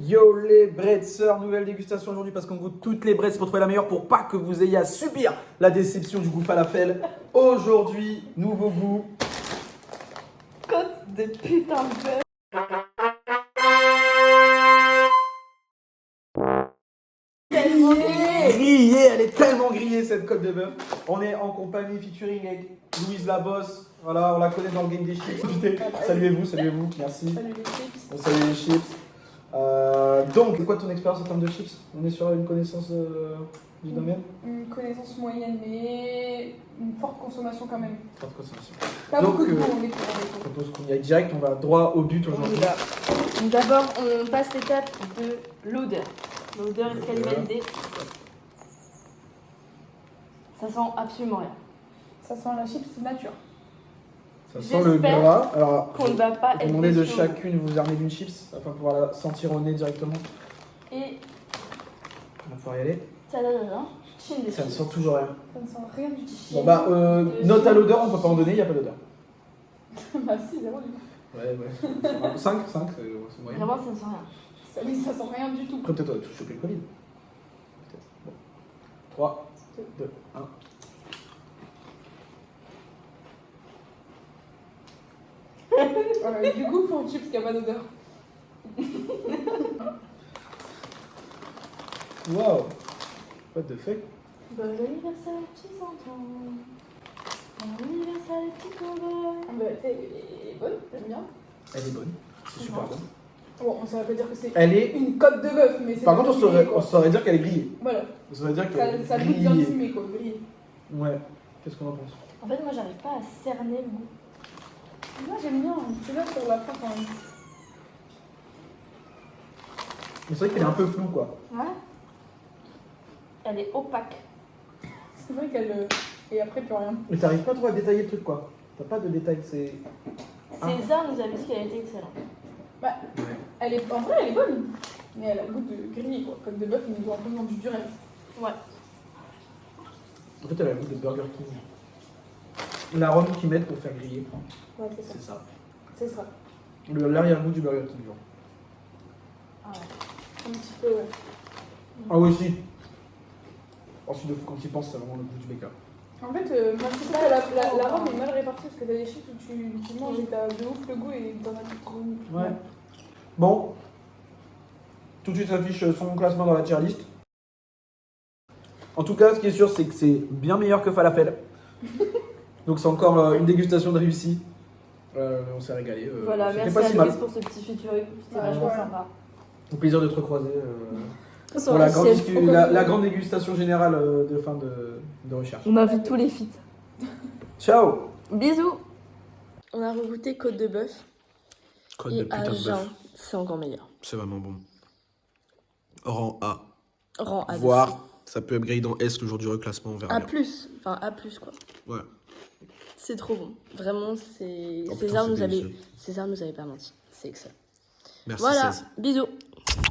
Yo les breadseurs, nouvelle dégustation aujourd'hui parce qu'on goûte toutes les breads pour trouver la meilleure pour pas que vous ayez à subir la déception du goût falafel. Aujourd'hui, nouveau goût. Côte de putain de bœuf. Grillée, elle est tellement grillée cette côte de bœuf. On est en compagnie featuring avec Louise Labosse. Voilà, on la connaît dans le game des chips. Saluez-vous, merci. Salut les chips. On salue les chips. Donc, c'est quoi ton expérience en termes de chips? On est sur une connaissance du domaine? Une connaissance moyenne, mais une forte consommation quand même. Forte consommation. Pas Donc, beaucoup de goût, on est Je pour. propose qu'on y aille direct, on va droit au but aujourd'hui. Donc d'abord, on passe l'étape de l'odeur. L'odeur, est-ce qu'elle est L'odeur. validée? Ça sent absolument rien. Ça sent la chips nature. Ça sent le J'espère gras. Alors, Qu'on ne va pas je vais être demander de déçus. chacune vous armer d'une chips afin de pouvoir la sentir au nez directement. Et On va pouvoir y aller. ça donne un chin de Ça ne chips. sent toujours rien. Ça ne sent rien du tout. Bon bah, note à l'odeur, on peut pas en donner, il n'y a pas d'odeur. Bah si, zéro du coup. Ouais. 5, c'est moyen. Vraiment, ça ne sent rien. Mais ça sent rien du tout. Après, peut-être on va tout choper le Covid. Peut-être. Bon. 3, 2, 1. Du coup, pour une chips qui a pas d'odeur. Wow. What the fuck? Bon anniversaire, petits enfants. Bon anniversaire, les petits cowboys. Ah bah, elle est bonne, j'aime bien. Elle est bonne. C'est super bon. Bon, ça veut pas dire que c'est Elle est. une côte de bœuf, mais c'est. Par contre, grillé, quoi. on saurait dire qu'elle est grillée. Voilà. On saurait dire qu'elle est Ça goûte bien grillée. fumé, quoi, grillé. Ouais. Qu'est-ce qu'on en pense? En fait, moi, j'arrive pas à cerner le goût. Moi, j'aime bien. Tu vois, sur la fin quand même. Mais c'est vrai qu'elle est un peu floue, quoi. Ouais. Elle est opaque. C'est vrai qu'elle. Et après, plus rien. Mais t'arrives pas trop à détailler le truc, quoi. T'as pas de détails, c'est. César nous a dit qu'elle était excellente. Bah, elle est. En vrai, elle est bonne. Mais elle a le goût de grillé, quoi. Comme de bœuf, ils nous ont un peu vendu du rêve. Ouais. En fait, elle a le goût de Burger King. L'arôme qu'ils mettent pour faire griller. Ouais, c'est ça. C'est ça. C'est ça. L'arrière-goût du Burger King, genre. Ah ouais. Un petit peu, ouais. Ah oui, si. Ensuite, quand tu y penses, c'est vraiment le goût du bacon. En fait, moi, je trouve que la robe est mal répartie parce que t'as des chips où tu manges et t'as de ouf le goût et t'en as trop. Ouais. Bon. Tout de suite s'affiche son classement dans la tier list. En tout cas, ce qui est sûr, c'est que c'est bien meilleur que falafel. Donc c'est encore une dégustation de réussie. On s'est régalé. Voilà, C'était merci pas à si mal. Louise pour ce petit featuring. C'était Ouais, vachement ouais. sympa. Au plaisir de te recroiser. Sur Pour la la grande, chaîne. la grande dégustation générale de fin de recherche. On invite tous les feats. Ciao. Bisous. On a regoûté côte de bœuf. Côte Et de putain à de jeun, bœuf. c'est encore meilleur. C'est vraiment bon. Rang A. Rang A. Voire, ça peut upgrade en S le jour du reclassement, on verra A+, bien. enfin A+, quoi. Ouais. C'est trop bon. Vraiment, c'est... Oh, putain, César, c'est nous avait... délicieux. César nous avait pas menti. C'est excellent. Merci Voilà, 16. bisous.